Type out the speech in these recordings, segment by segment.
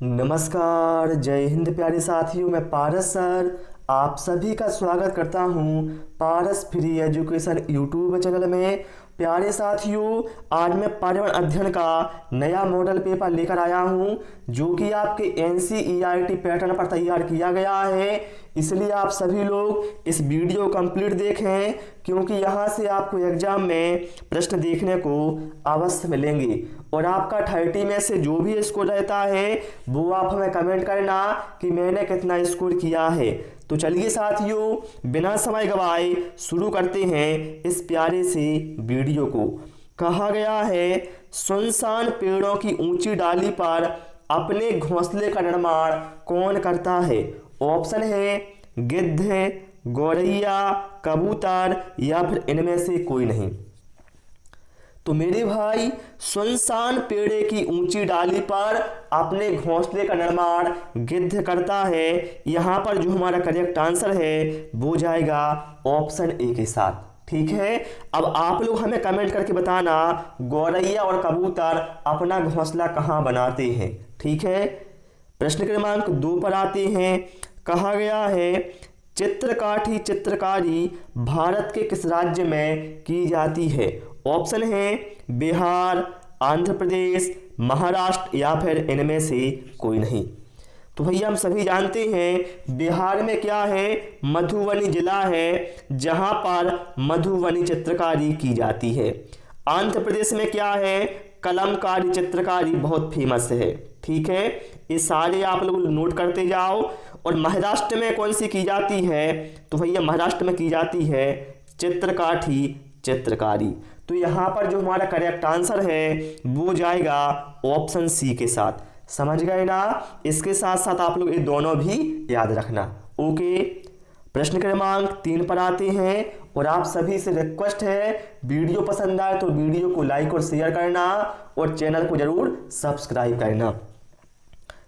नमस्कार, जय हिंद प्यारे साथियों। मैं पारस सर आप सभी का स्वागत करता हूं पारस फ्री एजुकेशन यूट्यूब चैनल में। प्यारे साथियों, आज मैं पर्यावरण अध्ययन का नया मॉडल पेपर लेकर आया हूं जो कि आपके एनसीईआरटी पैटर्न पर तैयार किया गया है। इसलिए आप सभी लोग इस वीडियो कंप्लीट देखें क्योंकि यहाँ से आपको एग्जाम में प्रश्न देखने को अवश्य मिलेंगे और आपका 30 में से जो भी स्कोर रहता है वो आप हमें कमेंट करना कि मैंने कितना स्कोर किया है। तो चलिए साथियों, बिना समय गवाए शुरू करते हैं इस प्यारे से वीडियो को। कहा गया है, सुनसान पेड़ों की ऊंची डाली पर अपने घोंसले का निर्माण कौन करता है? ऑप्शन है गिद्ध, गौरैया, कबूतर या फिर इनमें से कोई नहीं। तो मेरे भाई, सुनसान पेड़ की ऊंची डाली पर अपने घोंसले का निर्माण गिद्ध करता है। यहाँ पर जो हमारा करेक्ट आंसर है वो जाएगा ऑप्शन ए के साथ। ठीक है, अब आप लोग हमें कमेंट करके बताना गौरैया और कबूतर अपना घोंसला कहाँ बनाते हैं। ठीक है, प्रश्न क्रमांक 2 पर आते हैं। कहा गया है, चित्रकाठी चित्रकारी भारत के किस राज्य में की जाती है? ऑप्शन है बिहार, आंध्र प्रदेश, महाराष्ट्र या फिर इनमें से कोई नहीं। तो भैया हम सभी जानते हैं बिहार में क्या है, मधुबनी जिला है जहां पर मधुबनी चित्रकारी की जाती है। आंध्र प्रदेश में क्या है, कलमकारी चित्रकारी बहुत फेमस है। ठीक है, ये सारे आप लोग नोट करते जाओ। और महाराष्ट्र में कौन सी की जाती है? तो भैया महाराष्ट्र में की जाती है चित्रकाठी चित्रकारी। तो यहाँ पर जो हमारा करेक्ट आंसर है वो जाएगा ऑप्शन सी के साथ। समझ गए ना? इसके साथ साथ आप लोग ये दोनों भी याद रखना। ओके, प्रश्न क्रमांक 3 पर आते हैं और आप सभी से रिक्वेस्ट है, वीडियो पसंद आए तो वीडियो को लाइक और शेयर करना और चैनल को जरूर सब्सक्राइब करना।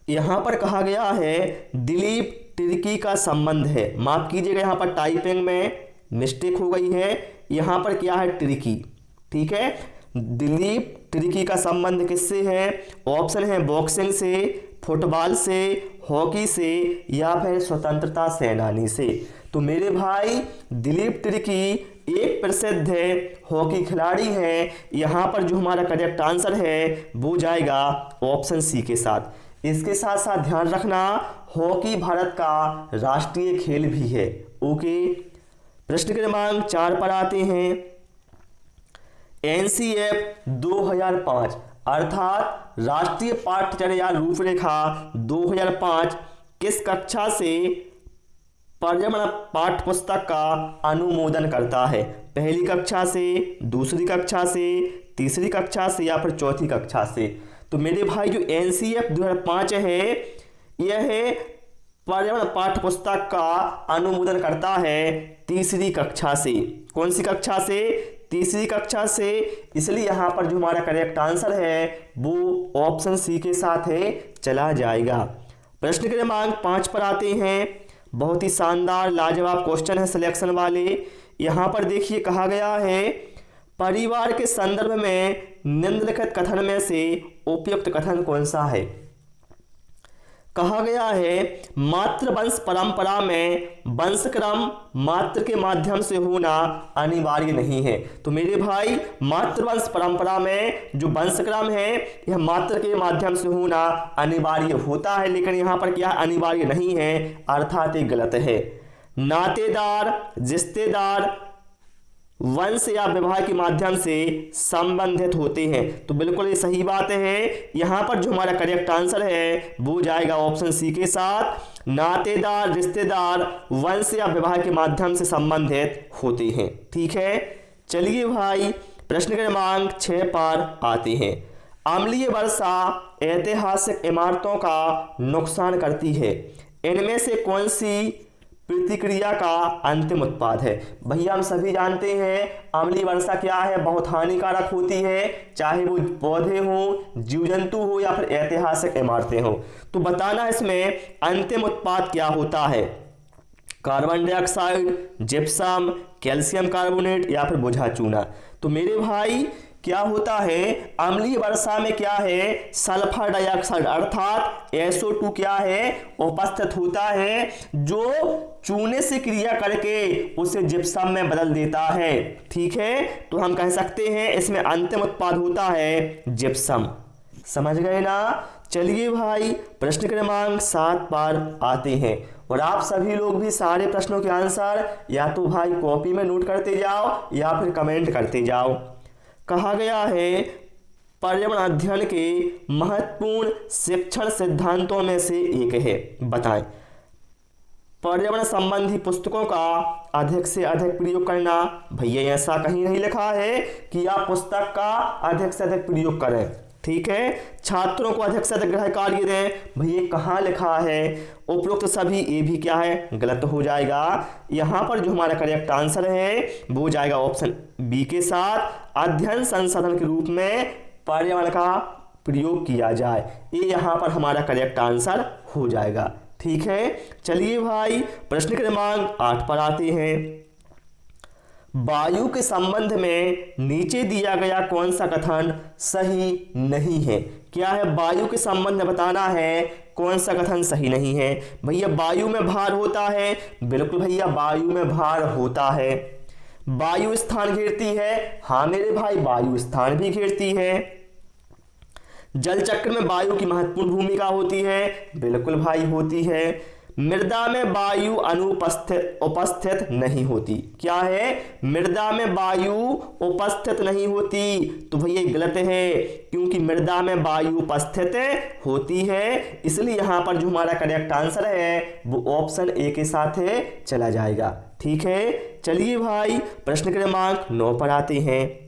यहाँ पर कहा गया है दिलीप तिर्की का संबंध है। माफ कीजिएगा, यहाँ पर टाइपिंग में मिस्टेक हो गई है। यहाँ पर क्या है, तिर्की। ठीक है, दिलीप तिर्की का संबंध किससे है? ऑप्शन है बॉक्सिंग से, फुटबॉल से, हॉकी से या फिर स्वतंत्रता सेनानी से। तो मेरे भाई, दिलीप तिर्की एक प्रसिद्ध हॉकी खिलाड़ी है। यहाँ पर जो हमारा करेक्ट आंसर है वो जाएगा ऑप्शन सी के साथ। इसके साथ साथ ध्यान रखना, हॉकी भारत का राष्ट्रीय खेल भी है। ओके, प्रश्न क्रमांक 4 पर आते हैं। एनसीएफ 2005 अर्थात राष्ट्रीय पाठ्यचर्या रूपरेखा 2005 किस कक्षा से पर्यावरण पाठ्य पुस्तक का अनुमोदन करता है? पहली कक्षा से, दूसरी कक्षा से, तीसरी कक्षा से या फिर चौथी कक्षा से? तो मेरे भाई, जो एनसीएफ 2005 है यह पर्यावरण पाठ्य पुस्तक का अनुमोदन करता है तीसरी कक्षा से। कौन सी कक्षा से? तीसरी कक्षा से। इसलिए यहाँ पर जो हमारा करेक्ट आंसर है वो ऑप्शन सी के साथ है, चला जाएगा। प्रश्न क्रमांक 5 पर आते हैं। बहुत ही शानदार लाजवाब क्वेश्चन है सिलेक्शन वाले। यहाँ पर देखिए, कहा गया है परिवार के संदर्भ में निम्नलिखित कथन में से उपयुक्त कथन कौन सा है? कहा गया है मातृवंश परंपरा में वंशक्रम मात्र के माध्यम से होना अनिवार्य नहीं है। तो मेरे भाई, मातृवंश परंपरा में जो वंशक्रम है यह मात्र के माध्यम से होना अनिवार्य होता है, लेकिन यहाँ पर क्या अनिवार्य नहीं है, अर्थात ये गलत है। नातेदार, रिश्तेदार वंश या विवाह के माध्यम से संबंधित होते हैं। तो बिल्कुल ये सही बात है। यहाँ पर जो हमारा करेक्ट आंसर है वो जाएगा ऑप्शन सी के साथ। नातेदार, रिश्तेदार वंश या विवाह के माध्यम से संबंधित होते हैं। ठीक है, चलिए भाई, प्रश्न क्रमांक 6 पर आते हैं। अम्लीय वर्षा ऐतिहासिक इमारतों का नुकसान करती है। इनमें से कौन सी प्रतिक्रिया का अंतिम उत्पाद है? भैया हम सभी जानते हैं अम्लीय वर्षा क्या है, बहुत हानिकारक होती है, चाहे वो पौधे हों, जीव जंतु हो या फिर ऐतिहासिक इमारतें हों। तो बताना इसमें अंतिम उत्पाद क्या होता है? Carbon dioxide, gypsum, calcium carbonate या फिर बोझा चूना? तो मेरे भाई, क्या होता है, अम्लीय वर्षा में क्या है, सल्फर डाइऑक्साइड अर्थात SO2 क्या है, उपस्थित होता है, जो चूने से क्रिया करके उसे जिप्सम में बदल देता है। ठीक है, तो हम कह सकते हैं इसमें अंतिम उत्पाद होता है जिप्सम। समझ गए ना। चलिए भाई प्रश्न क्रमांक 7 पर आते हैं, और आप सभी लोग भी सारे प्रश्नों के आंसर या तो भाई कॉपी में नोट करते जाओ या फिर कमेंट करते जाओ। कहा गया है पर्यावरण अध्ययन के महत्वपूर्ण शिक्षण सिद्धांतों में से एक है, बताएं। पर्यावरण संबंधी पुस्तकों का अधिक से अधिक प्रयोग करना। भैया ऐसा कहीं नहीं लिखा है कि आप पुस्तक का अधिक से अधिक प्रयोग करें। ठीक है, छात्रों को अधिक से अधिक गृह कार्य दें। भैया कहाँ लिखा है, उपरोक्त सभी ये भी क्या है, गलत हो जाएगा। यहाँ पर जो हमारा करेक्ट आंसर है वो हो जाएगा ऑप्शन बी के साथ, अध्ययन संसाधन के रूप में पर्यावरण का प्रयोग किया जाए। ये यहाँ पर हमारा करेक्ट आंसर हो जाएगा। ठीक है, चलिए भाई प्रश्न क्रमांक 8 पर आते हैं। वायु के संबंध में नीचे दिया गया कौन सा कथन सही नहीं है। क्या है, वायु के संबंध में बताना है कौन सा कथन सही नहीं है। भैया वायु में भार होता है, बिल्कुल भैया वायु में भार होता है। वायु स्थान घेरती है, हाँ मेरे भाई वायु स्थान भी घेरती है। जल चक्र में वायु की महत्वपूर्ण भूमिका होती है, बिल्कुल भाई होती है। मृदा में वायु उपस्थित नहीं होती। क्या है, मृदा में वायु उपस्थित नहीं होती, तो भैया गलत है, क्योंकि मृदा में वायु उपस्थित होती है। इसलिए यहां पर जो हमारा करेक्ट आंसर है वो ऑप्शन ए के साथ है, चला जाएगा। ठीक है, चलिए भाई प्रश्न क्रमांक 9 पर आते हैं।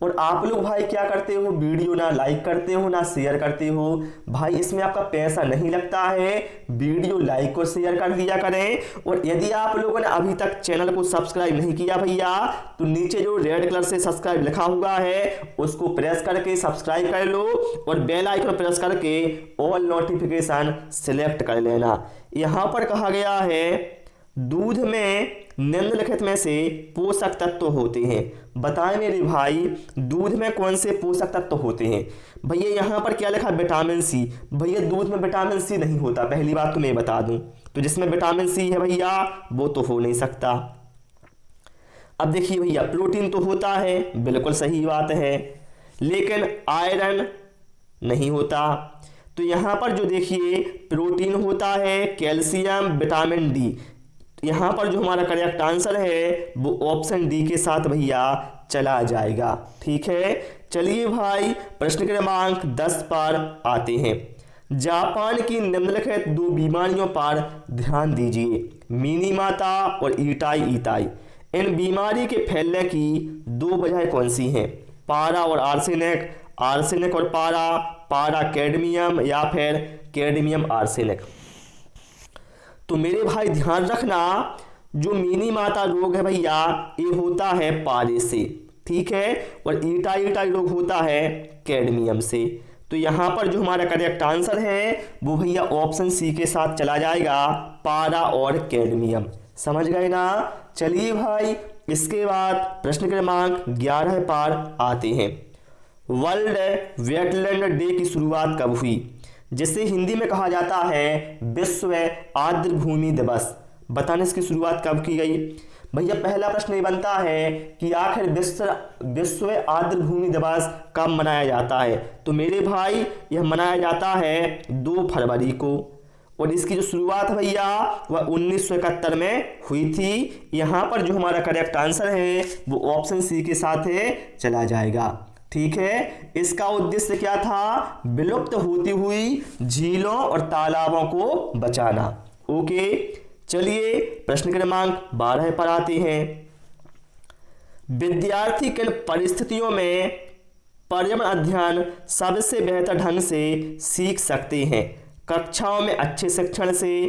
और आप लोग भाई क्या करते हो, वीडियो ना लाइक करते हो ना शेयर करते हो। भाई इसमें आपका पैसा नहीं लगता है, वीडियो लाइक और शेयर कर दिया करें। और यदि आप लोगों ने अभी तक चैनल को सब्सक्राइब नहीं किया भैया, तो नीचे जो रेड कलर से सब्सक्राइब लिखा हुआ है उसको प्रेस करके सब्सक्राइब कर लो, और बेल आइकन प्रेस करके ऑल नोटिफिकेशन सिलेक्ट कर लेना। यहाँ पर कहा गया है दूध में निम्नलिखित में से पोषक तत्व होते हैं। बताएं मेरे भाई दूध में कौन से पोषक तत्व होते हैं। भैया यहाँ पर क्या लिखा, विटामिन सी। भैया दूध में विटामिन सी नहीं होता, पहली बात तो मैं बता दूं। तो जिसमें विटामिन सी है भैया वो तो हो नहीं सकता। अब देखिए भैया प्रोटीन तो होता है, बिल्कुल सही बात है, लेकिन आयरन नहीं होता। तो यहाँ पर जो देखिए प्रोटीन होता है, कैल्शियम, विटामिन डी। यहाँ पर जो हमारा करेक्ट आंसर है वो ऑप्शन डी के साथ भैया चला जाएगा। ठीक है, चलिए भाई प्रश्न क्रमांक 10 पर आते हैं। जापान की निम्नलिखित 2 बीमारियों पर ध्यान दीजिए, मिनीमाता और इटाई इताई। इन बीमारी के फैलने की 2 वजह कौन सी हैं, पारा और आर्सेनिक, आर्सेनिक और पारा, पारा कैडमियम या फिर कैडमियम आर्सेनिक। तो मेरे भाई ध्यान रखना, जो मिनीमाता रोग है भैया ये होता है पारे से। ठीक है, और इटाई रोग होता है कैडमियम से। तो यहाँ पर जो हमारा करेक्ट आंसर है वो भैया ऑप्शन सी के साथ चला जाएगा, पारा और कैडमियम। समझ गए ना। चलिए भाई इसके बाद प्रश्न क्रमांक 11 पर आते हैं। वर्ल्ड वेटलैंड डे की शुरुआत कब हुई, जिसे हिंदी में कहा जाता है विश्व आर्द्र भूमि दिवस। बताने इसकी शुरुआत कब की गई। भैया पहला प्रश्न ये बनता है कि आखिर विश्व आर्द्र भूमि दिवस कब मनाया जाता है। तो मेरे भाई यह मनाया जाता है 2 फरवरी को, और इसकी जो शुरुआत भैया वह 1971 में हुई थी। यहाँ पर जो हमारा करेक्ट आंसर है वो ऑप्शन सी के साथ चला जाएगा। ठीक है, इसका उद्देश्य क्या था, विलुप्त होती हुई झीलों और तालाबों को बचाना। ओके, चलिए प्रश्न क्रमांक 12 पर आते हैं। विद्यार्थी किन परिस्थितियों में पर्यावरण अध्ययन सबसे बेहतर ढंग से सीख सकते हैं। कक्षाओं में अच्छे शिक्षण से,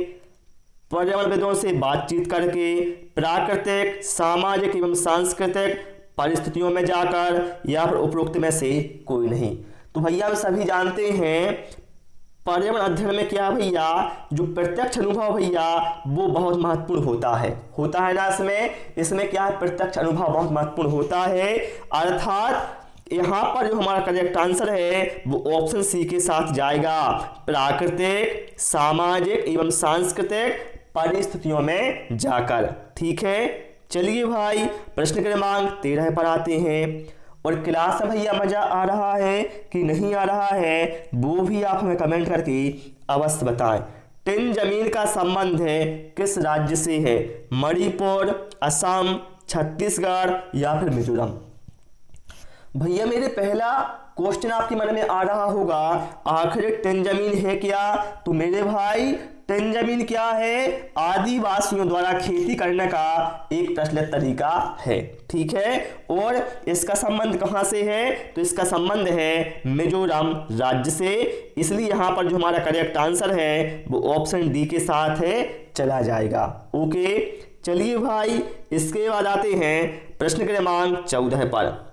पर्यावरणविदों से बातचीत करके, प्राकृतिक, सामाजिक एवं सांस्कृतिक परिस्थितियों में जाकर, या फिर उपरोक्त में से कोई नहीं। तो भैया हम सभी जानते हैं पर्यावरण अध्ययन में क्या भैया, जो प्रत्यक्ष अनुभव भैया वो बहुत महत्वपूर्ण होता है ना। इसमें क्या है, प्रत्यक्ष अनुभव बहुत महत्वपूर्ण होता है। अर्थात यहाँ पर जो हमारा करेक्ट आंसर है वो ऑप्शन सी के साथ जाएगा, प्राकृतिक, सामाजिक एवं सांस्कृतिक परिस्थितियों में जाकर। ठीक है, चलिए भाई प्रश्न क्रमांक 13 पर आते हैं। और क्लास में भैया मजा आ रहा है कि नहीं आ रहा है वो भी आप हमें कमेंट करके अवश्य बताएं। टिन जमीन का संबंध है किस राज्य से है? मणिपुर, असम, छत्तीसगढ़ या फिर मिजोरम? भैया मेरे पहला क्वेश्चन आपके मन में आ रहा होगा, आखिर टिन जमीन है क्या? तो मेरे भाई टिन जमीन क्या है? आदिवासियों द्वारा खेती करने का एक प्रचलित तरीका है। ठीक है, और इसका संबंध कहां से है? तो इसका संबंध है मिजोरम राज्य से, इसलिए यहां पर जो हमारा करेक्ट आंसर है वो ऑप्शन डी के साथ है, चला जाएगा। ओके, चलिए भाई इसके बाद आते हैं प्रश्न क्रमांक 14 पर।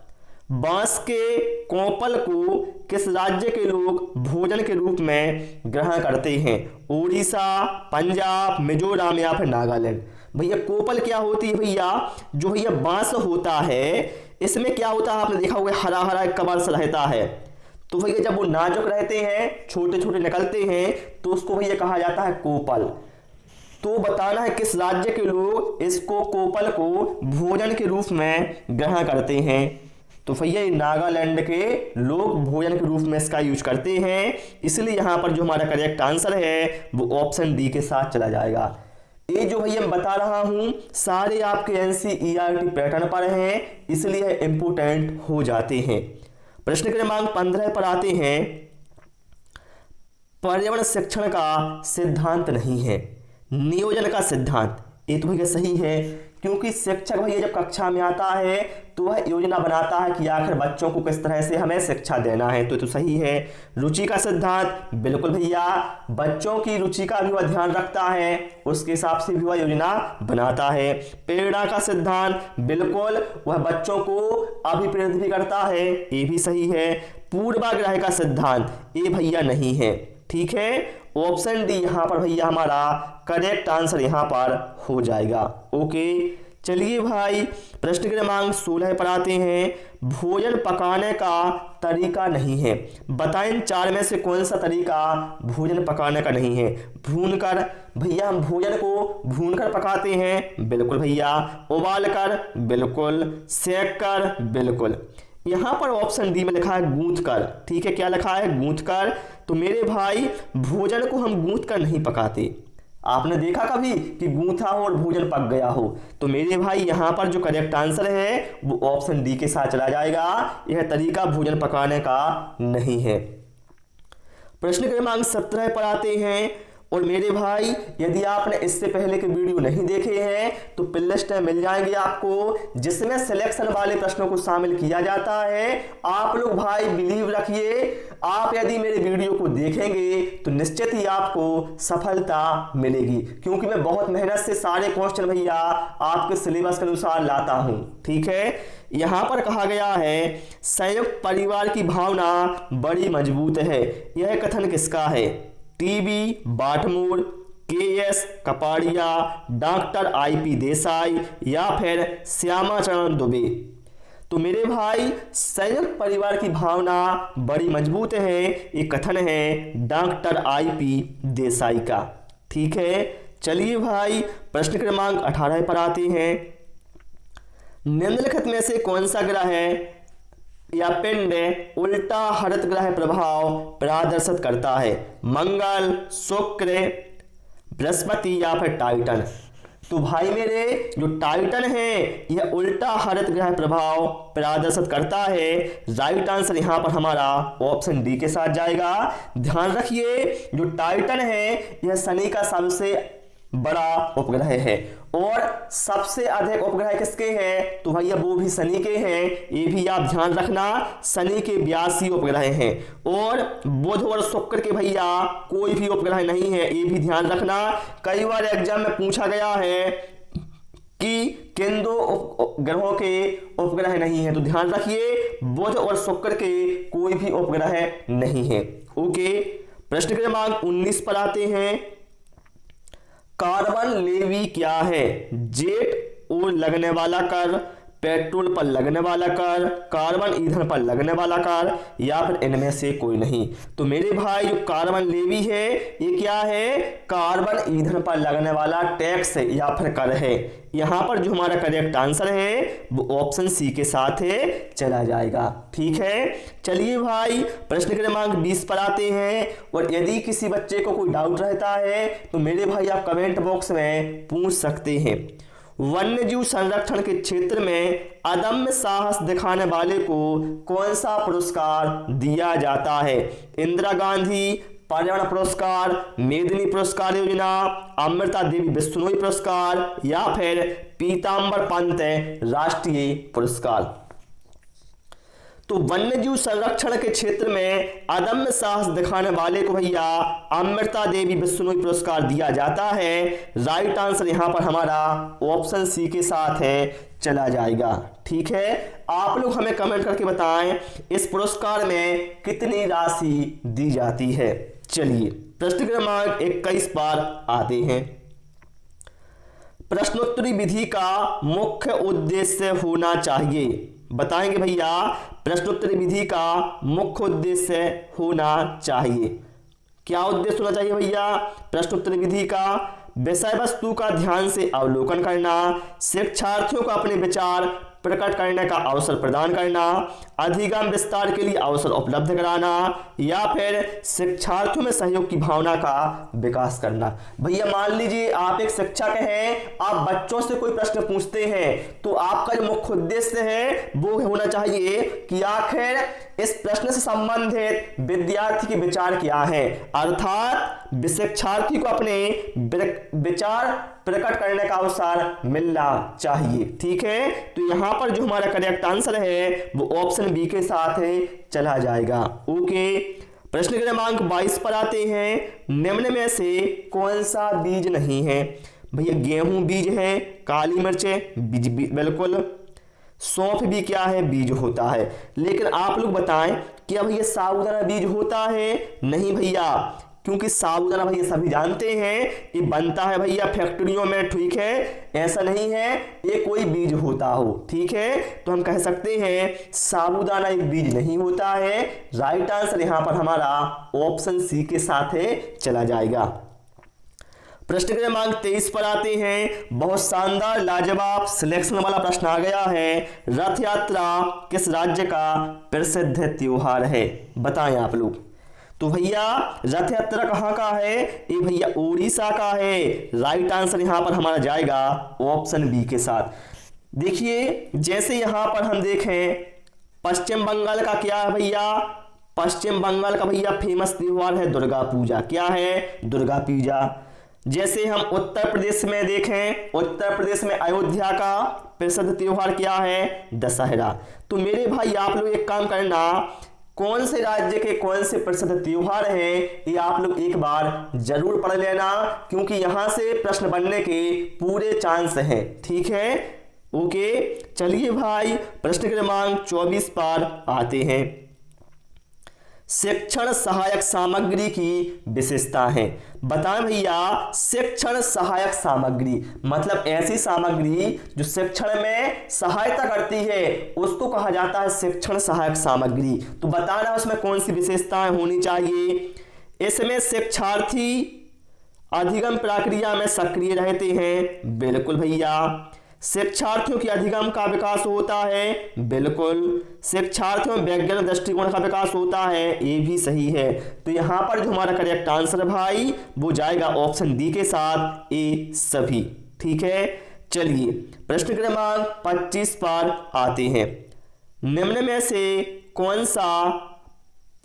बांस के कोपल को किस राज्य के लोग भोजन के रूप में ग्रहण करते हैं? उड़ीसा, पंजाब, मिजोरम या फिर नागालैंड? भैया कोपल क्या होती है? भैया जो भैया बांस होता है इसमें क्या होता है, आपने देखा होगा हरा हरा कबर सा रहता है। तो भैया जब वो नाजुक रहते हैं, छोटे छोटे निकलते हैं, तो उसको भैया कहा जाता है कोपल। तो बताना है किस राज्य के लोग इसको कोपल को भोजन के रूप में ग्रहण करते हैं? तो भैया नागालैंड के लोग भोजन के रूप में इसका यूज करते हैं, इसलिए यहां पर जो हमारा करेक्ट आंसर है वो ऑप्शन डी के साथ चला जाएगा। ये जो भैया मैं बता रहा हूं सारे आपके एनसीईआरटी पैटर्न पर हैं, इसलिए इंपोर्टेंट हो जाते हैं। प्रश्न क्रमांक 15 पर आते हैं। पर्यावरण शिक्षण का सिद्धांत नहीं है, नियोजन का सिद्धांत। ये तो भैया सही है, क्योंकि शिक्षक भैया जब कक्षा में आता है तो वह योजना बनाता है कि आखिर बच्चों को किस तरह से हमें शिक्षा देना है, तो सही है। रुचि का सिद्धांत, बिल्कुल भैया, बच्चों की रुचि का भी वह ध्यान रखता है, उसके हिसाब से भी वह योजना बनाता है। प्रेरणा का सिद्धांत, बिल्कुल, वह बच्चों को अभिप्रेरित भी करता है, ये भी सही है। पूर्वाग्रह का सिद्धांत, ये भैया नहीं है। ठीक है, ऑप्शन डी यहां पर भैया हमारा करेक्ट आंसर यहां पर हो जाएगा। ओके, चलिए भाई प्रश्न क्रमांक 16 पर आते हैं। भोजन पकाने का तरीका नहीं है, बताएं इन 4 में से कौन सा तरीका भोजन पकाने का नहीं है? भूनकर, भैया हम भोजन को भूनकर पकाते हैं, बिल्कुल भैया। उबालकर, बिल्कुल। सेककर, बिल्कुल। यहां पर ऑप्शन डी में लिखा है गूंथ कर। ठीक है, क्या लिखा है? गूंथ कर। तो मेरे भाई भोजन को हम गूंथ कर नहीं पकाते। आपने देखा कभी कि गूंथा हो और भोजन पक गया हो? तो मेरे भाई यहां पर जो करेक्ट आंसर है वो ऑप्शन डी के साथ चला जाएगा, यह तरीका भोजन पकाने का नहीं है। प्रश्न क्रमांक 17 पर आते हैं। और मेरे भाई यदि आपने इससे पहले के वीडियो नहीं देखे हैं तो प्लेलिस्ट में मिल जाएंगे आपको, जिसमें सिलेक्शन वाले प्रश्नों को शामिल किया जाता है। आप लोग भाई बिलीव रखिए, आप यदि मेरे वीडियो को देखेंगे तो निश्चित ही आपको सफलता मिलेगी, क्योंकि मैं बहुत मेहनत से सारे क्वेश्चन भैया आपके सिलेबस के अनुसार लाता हूं। ठीक है, यहां पर कहा गया है संयुक्त परिवार की भावना बड़ी मजबूत है, यह कथन किसका है? T B Bottomore, K S. Kapadia, doctor I P. Desai या फिर श्यामाचरण दुबे? तो मेरे भाई संयुक्त परिवार की भावना बड़ी मजबूत है, ये कथन है डॉक्टर आई.पी. देसाई का। ठीक है, चलिए भाई प्रश्न क्रमांक 18 पर आते हैं। निम्नलिखित में से कौन सा ग्रह है या पिंड उल्टा हरित ग्रह प्रभाव प्रदर्शित करता है? मंगल, शुक्र, बृहस्पति या फिर टाइटन? तो भाई मेरे जो टाइटन है यह उल्टा हरित ग्रह प्रभाव प्रदर्शित करता है। राइट आंसर यहां पर हमारा ऑप्शन डी के साथ जाएगा। ध्यान रखिए जो टाइटन है यह शनि का सबसे बड़ा उपग्रह है, और सबसे अधिक उपग्रह किसके हैं? तो भैया वो भी शनि के हैं, ये भी आप ध्यान रखना। शनि के 82 उपग्रह हैं, और बुध और शुक्र के भैया कोई भी उपग्रह नहीं है, ये भी ध्यान रखना। कई बार एग्जाम में पूछा गया है कि किन 2 ग्रहों के उपग्रह नहीं है, तो ध्यान रखिए बुध और शुक्र के कोई भी उपग्रह नहीं है। ओके, प्रश्न क्रमांक 19 पर आते हैं। कार्बन लेवी क्या है? जेट और लगने वाला कर, पेट्रोल पर लगने वाला कर, कार्बन ईंधन पर लगने वाला कर, या फिर इनमें से कोई नहीं। तो मेरे भाई जो कार्बन लेवी है ये क्या है, कार्बन ईंधन पर लगने वाला टैक्स है या फिर कर है। यहां पर जो हमारा करेक्ट आंसर है वो ऑप्शन सी के साथ है, चला जाएगा। ठीक है, चलिए भाई प्रश्न क्रमांक 20 पर आते हैं। और यदि किसी बच्चे को कोई डाउट रहता है तो मेरे भाई आप कमेंट बॉक्स में पूछ सकते हैं। वन्य जीव संरक्षण के क्षेत्र में अदम्य साहस दिखाने वाले को कौन सा पुरस्कार दिया जाता है? इंदिरा गांधी पर्यावरण पुरस्कार, मेदिनी पुरस्कार योजना, अमृता देवी बिश्नोई पुरस्कार, या फिर पीताम्बर पंत राष्ट्रीय पुरस्कार। तो वन्यजीव संरक्षण के क्षेत्र में अदम्य साहस दिखाने वाले को भैया अमृता देवी बिश्नोई पुरस्कार दिया जाता है। राइट आंसर यहां पर हमारा ऑप्शन सी के साथ है, चला जाएगा। ठीक है, आप लोग हमें कमेंट करके बताएं इस पुरस्कार में कितनी राशि दी जाती है। चलिए प्रश्न क्रमांक 21 पर आते हैं। प्रश्नोत्तरी विधि का मुख्य उद्देश्य होना चाहिए। बताएंगे भैया प्रश्नोत्तरी विधि का मुख्य उद्देश्य होना चाहिए। क्या उद्देश्य होना चाहिए भैया प्रश्नोत्तरी विधि का? विषय वस्तु का ध्यान से अवलोकन करना, शिक्षार्थियों को अपने विचार प्रकट करने का अवसर प्रदान करना, अधिगम विस्तार के लिए अवसर उपलब्ध कराना, या फिर शिक्षार्थियों में सहयोग की भावना का विकास करना। भैया मान लीजिए आप एक शिक्षक हैं, आप बच्चों से कोई प्रश्न पूछते हैं तो आपका जो मुख्य उद्देश्य है वो होना चाहिए कि आखिर इस प्रश्न से संबंधित विद्यार्थी के विचार क्या है, अर्थात शिक्षार्थी को अपने विचार प्रकट करने का अवसर मिलना चाहिए। ठीक है, तो यहां पर जो हमारा करेक्ट आंसर है वो ऑप्शन बी के साथ है, चला जाएगा। ओके, प्रश्न क्रमांक 22 पर आते हैं। निम्न में से कौन सा बीज नहीं है? भैया गेहूं बीज है, काली मिर्च बीज बिल्कुल, सौंफ भी क्या है, बीज होता है। लेकिन आप लोग बताएं क्या भैया साबूदाना बीज होता है? नहीं भैया, क्योंकि साबूदाना भैया सभी जानते हैं ये बनता है भैया फैक्ट्रियों में। ठीक है, ऐसा नहीं है ये कोई बीज होता हो। ठीक है, तो हम कह सकते हैं साबूदाना एक बीज नहीं होता है। राइट आंसर यहां पर हमारा ऑप्शन सी के साथ है, चला जाएगा। प्रश्न क्रमांक 23 पर आते हैं। बहुत शानदार लाजवाब सिलेक्शन वाला प्रश्न आ गया है। रथ यात्रा किस राज्य का प्रसिद्ध त्योहार है? बताएं आप लोग। तो भैया रथ यात्रा कहाँ का है? ये भैया उड़ीसा का है। राइट आंसर यहां पर हमारा जाएगा ऑप्शन बी के साथ। देखिए जैसे यहां पर हम देखें पश्चिम बंगाल का क्या है भैया, पश्चिम बंगाल का भैया फेमस त्योहार है दुर्गा पूजा। क्या है? दुर्गा पूजा। जैसे हम उत्तर प्रदेश में देखें, उत्तर प्रदेश में अयोध्या का प्रसिद्ध त्योहार क्या है? दशहरा। तो मेरे भाई आप लोग एक काम करना, कौन से राज्य के कौन से प्रसिद्ध त्योहार हैं ये आप लोग एक बार जरूर पढ़ लेना, क्योंकि यहां से प्रश्न बनने के पूरे चांस हैं। ठीक है, ओके, चलिए भाई प्रश्न क्रमांक 24 पर आते हैं। शिक्षण सहायक सामग्री की विशेषता है। बताएं भैया शिक्षण सहायक सामग्री मतलब ऐसी सामग्री जो शिक्षण में सहायता करती है उसको कहा जाता है शिक्षण सहायक सामग्री। तो बताना उसमें कौन सी विशेषताएं होनी चाहिए। इसमें शिक्षार्थी अधिगम प्रक्रिया में सक्रिय रहते हैं। बिल्कुल भैया। शिक्षार्थियों की अधिगम का विकास होता है। बिल्कुल। शिक्षार्थियों में वैज्ञानिक दृष्टिकोण का विकास होता है। ये भी सही है। तो यहां पर जो हमारा करेक्ट आंसर भाई वो जाएगा ऑप्शन डी के साथ, ए सभी। ठीक है, चलिए प्रश्न क्रमांक 25 पर आते हैं। निम्न में से कौन सा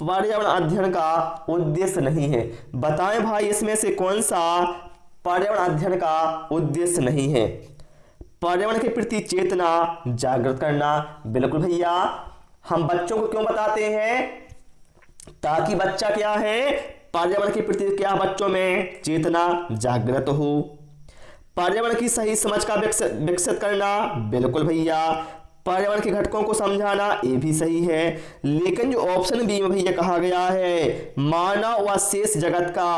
पर्यावरण अध्ययन का उद्देश्य नहीं है? बताएं भाई इसमें से कौन सा पर्यावरण अध्ययन का उद्देश्य नहीं है। पर्यावरण के प्रति चेतना जागृत करना। बिल्कुल भैया। हम बच्चों को क्यों बताते हैं? ताकि बच्चा क्या है, पर्यावरण के प्रति क्या बच्चों में चेतना जागृत हो। पर्यावरण की सही समझ का विकसित करना। बिल्कुल भैया। पर्यावरण के घटकों को समझाना, ये भी सही है। लेकिन जो ऑप्शन बी में भैया कहा गया है मानव व शेष जगत का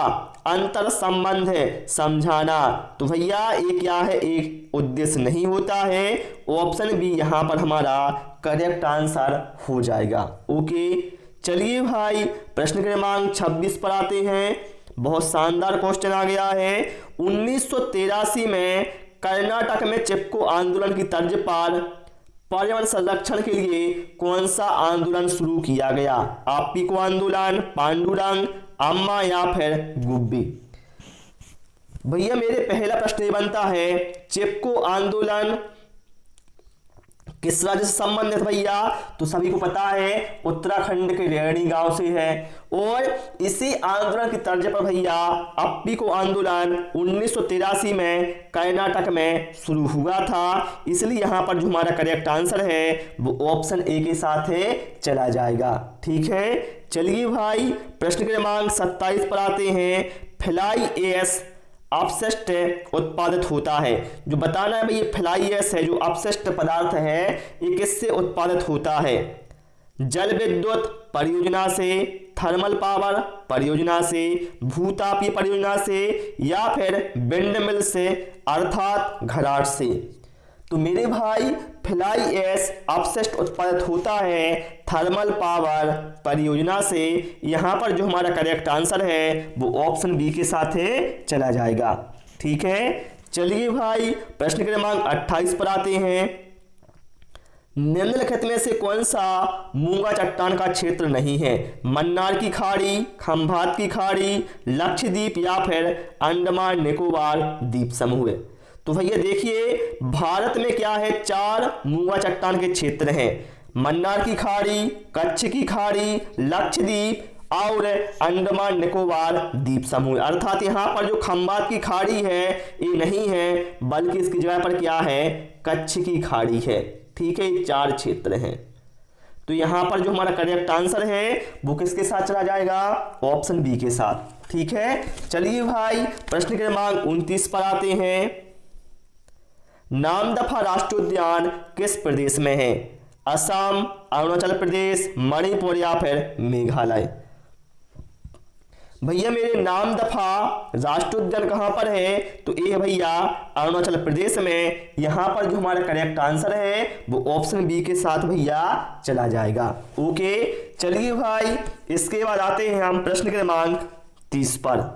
अंतर संबंध है समझाना, तो भैया ये क्या है, एक उद्देश्य नहीं होता है। ऑप्शन बी यहाँ पर हमारा करेक्ट आंसर हो जाएगा। ओके, चलिए भाई प्रश्न क्रमांक 26 पर आते हैं। बहुत शानदार क्वेश्चन आ गया है। 1983 में कर्नाटक में चिपको आंदोलन की तर्ज पर पर्यावरण संरक्षण के लिए कौन सा आंदोलन शुरू किया गया? आप्पीको आंदोलन, पांडुरंग, अम्मा या फिर गुब्बी? भैया मेरे पहला प्रश्न ये बनता है, चिपको आंदोलन किस राज्य से संबंधित भैया? तो सभी को पता है उत्तराखंड के रेहड़ी गांव से है। और इसी आंदोलन की तर्ज पर भैया अप्पीको आंदोलन 1983 में कर्नाटक में शुरू हुआ था। इसलिए यहां पर जो हमारा करेक्ट आंसर है वो ऑप्शन ए के साथ है चला जाएगा। ठीक है, चलिए भाई प्रश्न क्रमांक 27 पर आते हैं। फ्लाई एश अपशिष्ट उत्पादित होता है, जो बताना है भाई ये फ्लाई एश है जो अपशिष्ट पदार्थ है ये किससे उत्पादित होता है? जल विद्युत परियोजना से, थर्मल पावर परियोजना से, भूतापीय परियोजना से या फिर विंड मिल से अर्थात घराट से? तो मेरे भाई फ्लाई एश अपशिष्ट उत्पादित होता है थर्मल पावर परियोजना से। यहां पर जो हमारा करेक्ट आंसर है वो ऑप्शन बी के साथ है चला जाएगा। ठीक है, चलिए भाई प्रश्न क्रमांक 28 पर आते हैं। निम्नलिखित में से कौन सा मूंगा चट्टान का क्षेत्र नहीं है? मन्नार की खाड़ी, खंभात की खाड़ी, लक्षद्वीप या फिर अंडमान निकोबार द्वीप समूह? तो भैया देखिए भारत में क्या है, 4 मूंगा चट्टान के क्षेत्र हैं। मन्नार की खाड़ी, कच्छ की खाड़ी, लक्षद्वीप और अंडमान निकोबार द्वीप समूह। अर्थात यहाँ पर जो खंभात की खाड़ी है ये नहीं है बल्कि इसकी जगह पर क्या है, कच्छ की खाड़ी है। ठीक है, 4 क्षेत्र हैं। तो यहाँ पर जो हमारा करेक्ट आंसर है वो किसके साथ चला जाएगा? ऑप्शन बी के साथ। ठीक है, चलिए भाई प्रश्न क्रमांक 29 पर आते हैं। नामदफा राष्ट्रीय उद्यान किस प्रदेश में है? असम, अरुणाचल प्रदेश, मणिपुर या फिर मेघालय? भैया मेरे नामदफा राष्ट्रीय उद्यान कहां पर है? तो ये भैया अरुणाचल प्रदेश में। यहां पर जो हमारा करेक्ट आंसर है वो ऑप्शन बी के साथ भैया चला जाएगा। ओके, चलिए भाई इसके बाद आते हैं हम प्रश्न क्रमांक 30 पर।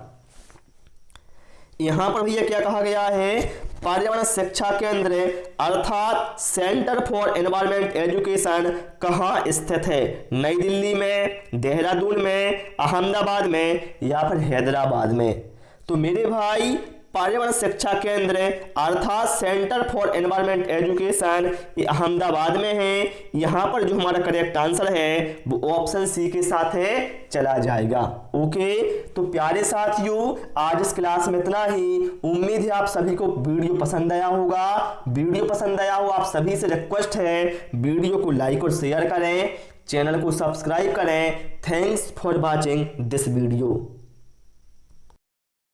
यहां पर भैया क्या कहा गया है, पर्यावरण शिक्षा केंद्र अर्थात सेंटर फॉर एनवायरमेंट एजुकेशन कहाँ स्थित है? नई दिल्ली में, देहरादून में, अहमदाबाद में या फिर हैदराबाद में? तो मेरे भाई पर्यावरण शिक्षा केंद्र अर्थात सेंटर फॉर एनवायरमेंट एजुकेशन ये अहमदाबाद में है। यहाँ पर जो हमारा करेक्ट आंसर है वो ऑप्शन सी के साथ है चला जाएगा। ओके, तो प्यारे साथियों आज इस क्लास में इतना ही। उम्मीद है आप सभी को वीडियो पसंद आया होगा। वीडियो पसंद आया हो आप सभी से रिक्वेस्ट है वीडियो को लाइक और शेयर करें, चैनल को सब्सक्राइब करें। Thanks for watching this video.